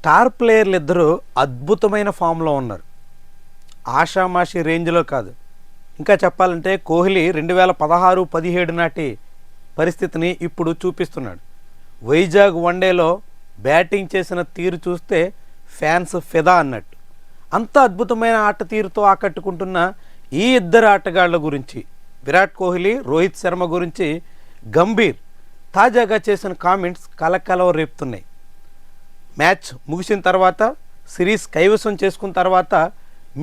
Star ప్లేయర్లు ఇద్దరు అద్భుతమైన ఫామ్లో ఉన్నారు. ఆషామాషి రేంజ్లో కాదు. ఇంకా చెప్పాలంటే కోహ్లీ 2016-17 నాటి పరిస్థితిని ఇప్పుడు చూపిస్తున్నాడు. వైజాగ్ వన్డేలో బ్యాటింగ్ చేసిన తీరు చూస్తే ఫ్యాన్స్ ఫిదా అన్నట్టు. అంత అద్భుతమైన ఆట తీరుతో ఆకట్టుకుంటున్న ఈ ఇద్దరు ఆటగాళ్ల గురించి, విరాట్ కోహ్లీ, రోహిత్ శర్మ గురించి గంభీర్ తాజాగా చేసిన కామెంట్స్ కలకలం రేపుతున్నాయి. మ్యాచ్ ముగిసిన తర్వాత, సిరీస్ కైవసం చేసుకున్న తర్వాత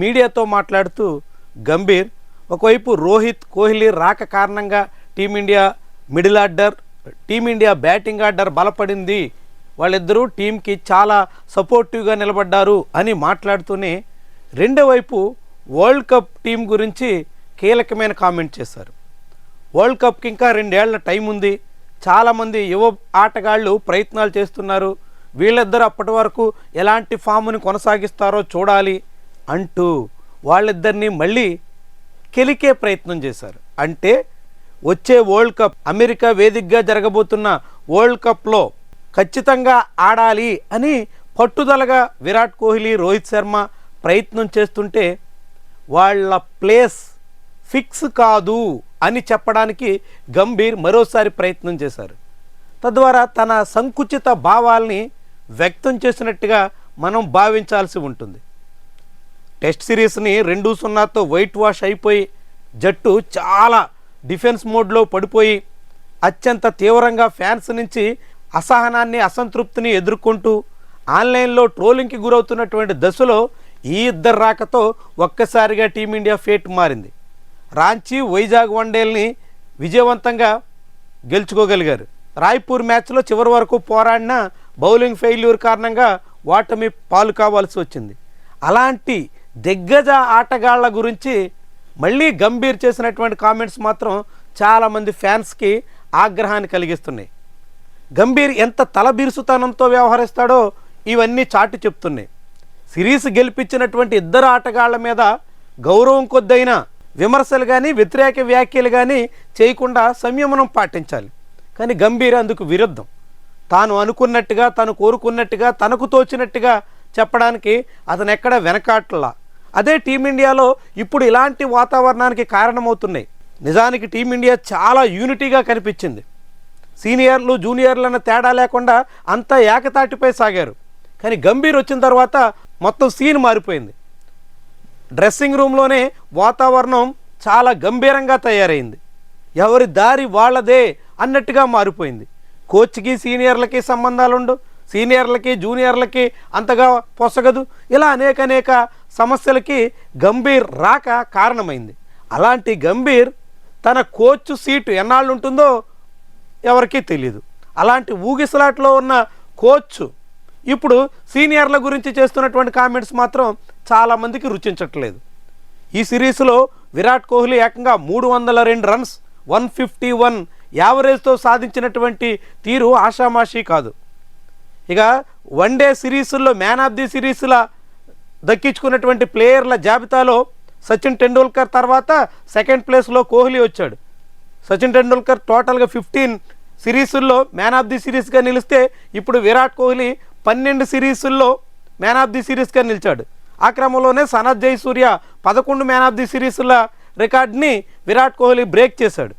మీడియాతో మాట్లాడుతూ గంభీర్ ఒకవైపు రోహిత్, కోహ్లీ రాక కారణంగా team india middle order, team india batting order బలపడింది, వాళ్ళిద్దరూ టీంకి చాలా సపోర్టివ్గా నిలబడ్డారు అని మాట్లాడుతూనే రెండో వైపు వరల్డ్ కప్ టీం గురించి కీలకమైన కామెంట్ చేశారు. వరల్డ్ కప్కి ఇంకా 2 ఏళ్ల టైం ఉంది, చాలామంది యువ ఆటగాళ్ళు ప్రయత్నాలు చేస్తున్నారు, వీళ్ళిద్దరూ అప్పటి వరకు ఎలాంటి ఫామ్ని కొనసాగిస్తారో చూడాలి అంటూ వాళ్ళిద్దరినీ మళ్ళీ కెలికే ప్రయత్నం చేశారు. అంటే వచ్చే వరల్డ్ కప్, అమెరికా వేదికగా జరగబోతున్న వరల్డ్ కప్లో ఖచ్చితంగా ఆడాలి అని పట్టుదలగా విరాట్ కోహ్లీ, రోహిత్ శర్మ ప్రయత్నం చేస్తుంటే వాళ్ళ ప్లేస్ ఫిక్స్ కాదు అని చెప్పడానికి గంభీర్ మరోసారి ప్రయత్నం చేశారు. తద్వారా తన సంకుచిత భావాల్ని వ్యక్తం చేసినట్టుగా మనం భావించాల్సి ఉంటుంది. టెస్ట్ సిరీస్ని 2-0తో వైట్ వాష్ అయిపోయి జట్టు చాలా డిఫెన్స్ మోడ్లో పడిపోయి అత్యంత తీవ్రంగా ఫ్యాన్స్ నుంచి అసహనాన్ని, అసంతృప్తిని ఎదుర్కొంటూ ఆన్లైన్లో ట్రోలింగ్కి గురవుతున్నటువంటి దశలో ఈ ఇద్దరు రాకతో ఒక్కసారిగా టీమిండియా ఫేట్ మారింది. రాంచీ, వైజాగ్ వన్డేల్ని విజయవంతంగా గెలుచుకోగలిగారు. రాయ్పూర్ మ్యాచ్లో చివరి వరకు పోరాడిన బౌలింగ్ ఫెయిల్యూర్ కారణంగా ఓటమి పాలు కావాల్సి వచ్చింది. అలాంటి దిగ్గజ ఆటగాళ్ల గురించి మళ్ళీ గంభీర్ చేసినటువంటి కామెంట్స్ మాత్రం చాలామంది ఫ్యాన్స్కి ఆగ్రహాన్ని కలిగిస్తున్నాయి. గంభీర్ ఎంత తలబిరుసుతనంతో వ్యవహరిస్తాడో ఇవన్నీ చాటి చెప్తున్నాయి. సిరీస్ గెలిపించినటువంటి ఇద్దరు ఆటగాళ్ల మీద గౌరవం కొద్దైనా విమర్శలు కానీ, వ్యతిరేక వ్యాఖ్యలు కానీ చేయకుండా సంయమనం పాటించాలి. కానీ గంభీర్ అందుకు విరుద్ధం. తాను అనుకున్నట్టుగా, తను కోరుకున్నట్టుగా, తనకు తోచినట్టుగా చెప్పడానికి అతను ఎక్కడ వెనకాట్లా. అదే టీమిండియాలో ఇప్పుడు ఇలాంటి వాతావరణానికి కారణమవుతున్నాయి. నిజానికి టీమిండియా చాలా యూనిటీగా కనిపించింది. సీనియర్లు, జూనియర్లు అన్న తేడా లేకుండా అంతా ఏకతాటిపై సాగారు. కానీ గంభీర్ వచ్చిన తర్వాత మొత్తం సీన్ మారిపోయింది. డ్రెస్సింగ్ రూమ్లోనే వాతావరణం చాలా గంభీరంగా తయారైంది. ఎవరి దారి వాళ్ళదే అన్నట్టుగా మారిపోయింది. కోచ్కి, సీనియర్లకి సంబంధాలుండు, సీనియర్లకి జూనియర్లకి అంతగా పొసగదు. ఇలా అనేక సమస్యలకి గంభీర్ రాక కారణమైంది. అలాంటి గంభీర్ తన కోచ్ సీటు ఎన్నాళ్ళు ఉంటుందో ఎవరికీ తెలియదు. అలాంటి ఊగిసలాట్లో ఉన్న కోచ్ ఇప్పుడు సీనియర్ల గురించి చేస్తున్నటువంటి కామెంట్స్ మాత్రం చాలామందికి రుచించట్లేదు. ఈ సిరీస్లో విరాట్ కోహ్లీ ఏకంగా 302 రన్స్, 151 యావరేజ్తో సాధించినటువంటి తీరు ఆషామాషి కాదు. ఇక వన్డే సిరీసుల్లో మ్యాన్ ఆఫ్ ది సిరీస్లా దక్కించుకున్నటువంటి ప్లేయర్ల జాబితాలో సచిన్ టెండూల్కర్ తర్వాత సెకండ్ ప్లేస్లో కోహ్లీ వచ్చాడు. సచిన్ టెండూల్కర్ టోటల్గా 15 సిరీసుల్లో మ్యాన్ ఆఫ్ ది సిరీస్గా నిలిస్తే ఇప్పుడు విరాట్ కోహ్లీ 12 సిరీసుల్లో మ్యాన్ ఆఫ్ ది సిరీస్గా నిలిచాడు. ఆ క్రమంలోనే Sanath Jayasuriya 11 man of the సిరీస్ల రికార్డ్ని విరాట్ కోహ్లీ బ్రేక్ చేశాడు.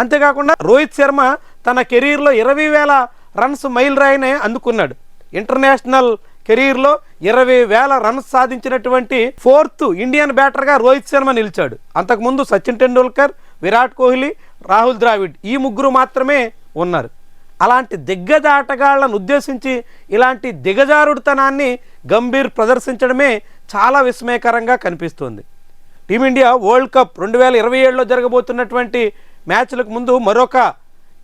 అంతేకాకుండా రోహిత్ శర్మ తన కెరీర్లో 20,000 రన్స్ మైల్ రాయినే అందుకున్నాడు. ఇంటర్నేషనల్ కెరీర్లో 20,000 రన్స్ సాధించినటువంటి 4th ఇండియన్ బ్యాటర్గా రోహిత్ శర్మ నిలిచాడు. అంతకుముందు సచిన్ టెండూల్కర్, విరాట్ కోహ్లీ, రాహుల్ ద్రావిడ్ ఈ ముగ్గురు మాత్రమే ఉన్నారు. అలాంటి దిగ్గజ ఆటగాళ్లను ఉద్దేశించి ఇలాంటి దిగజారుడుతనాన్ని గంభీర్ ప్రదర్శించడమే చాలా విస్మయకరంగా కనిపిస్తుంది. టీమిండియా వరల్డ్ కప్ 2027లో జరగబోతున్నటువంటి మ్యాచ్లకు ముందు మరొక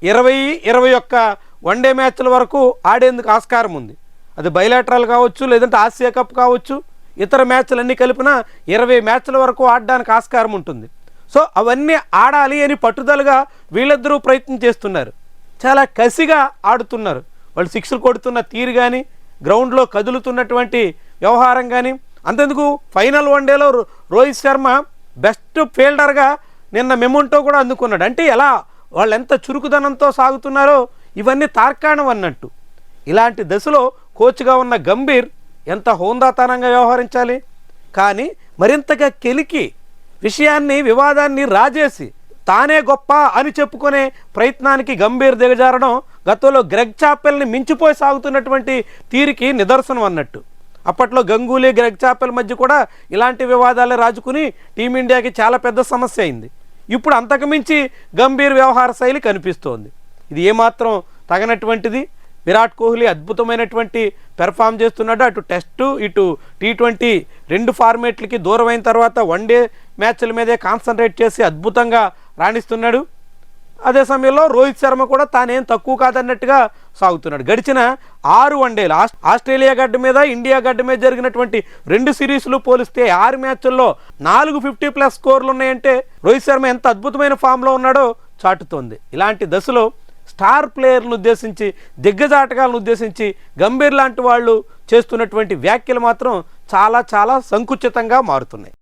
20-21 వన్డే మ్యాచ్ల వరకు ఆడేందుకు ఆస్కారం ఉంది. అది బైలాటరల్ కావచ్చు, లేదంటే ఆసియా కప్ కావచ్చు, ఇతర మ్యాచ్లన్నీ కలిపిన 20 మ్యాచ్ల వరకు ఆడడానికి ఆస్కారం ఉంటుంది. సో అవన్నీ ఆడాలి అని పట్టుదలగా వీళ్ళిద్దరూ ప్రయత్నం చేస్తున్నారు. చాలా కసిగా ఆడుతున్నారు. వాళ్ళు సిక్స్లు కొడుతున్న తీరు కానీ, గ్రౌండ్లో కదులుతున్నటువంటి వ్యవహారం కానీ. అంతెందుకు ఫైనల్ వన్డేలో రోహిత్ శర్మ బెస్ట్ ఫీల్డర్గా నిన్న మెమొంటో కూడా అందుకున్నాడు. అంటే ఎలా వాళ్ళు ఎంత చురుకుదనంతో సాగుతున్నారో ఇవన్నీ తార్కాణం అన్నట్టు. ఇలాంటి దశలో కోచ్గా ఉన్న గంభీర్ ఎంత హోందాతనంగా వ్యవహరించాలి. కానీ మరింతగా కెలికి వివాదాన్ని రాజేసి తానే గొప్ప అని చెప్పుకునే ప్రయత్నానికి గంభీర్ దిగజారడం గతంలో గ్రెగ్ చాపెల్ని మించిపోయి సాగుతున్నటువంటి తీరికి నిదర్శనం అన్నట్టు. అప్పట్లో గంగూలీ, గ్రెగ్ చాపెల్ మధ్య కూడా ఇలాంటి వివాదాలే రాజుకుని టీమిండియాకి చాలా పెద్ద సమస్య అయింది. ఇప్పుడు అంతకుమించి గంభీర్ వ్యవహార శైలి కనిపిస్తోంది. ఇది ఏమాత్రం తగనటువంటిది. విరాట్ కోహ్లీ అద్భుతమైనటువంటి పెర్ఫామ్ చేస్తున్నాడు. అటు టెస్టు ఇటు T20 రెండు ఫార్మేట్లకి దూరమైన తర్వాత వన్డే మ్యాచ్ల మీదే కాన్సన్ట్రేట్ చేసి అద్భుతంగా రాణిస్తున్నాడు. అదే సమయంలో రోహిత్ శర్మ కూడా తానేం తక్కువ కాదన్నట్టుగా సాగుతున్నాడు. గడిచిన 6 వన్డేలు ఆస్ట్రేలియా గడ్డ మీద, ఇండియా గడ్డ మీద జరిగినటువంటి 2 సిరీస్లు పోలిస్తే 6 మ్యాచ్ల్లో 4 50+ స్కోర్లు ఉన్నాయంటే రోహిత్ శర్మ ఎంత అద్భుతమైన ఫామ్లో ఉన్నాడో చాటుతోంది. ఇలాంటి దశలో స్టార్ ప్లేయర్లను ఉద్దేశించి, దిగ్గజాటగాలను ఉద్దేశించి గంభీర్ లాంటి వాళ్ళు చేస్తున్నటువంటి వ్యాఖ్యలు మాత్రం చాలా చాలా సంకుచితంగా మారుతున్నాయి.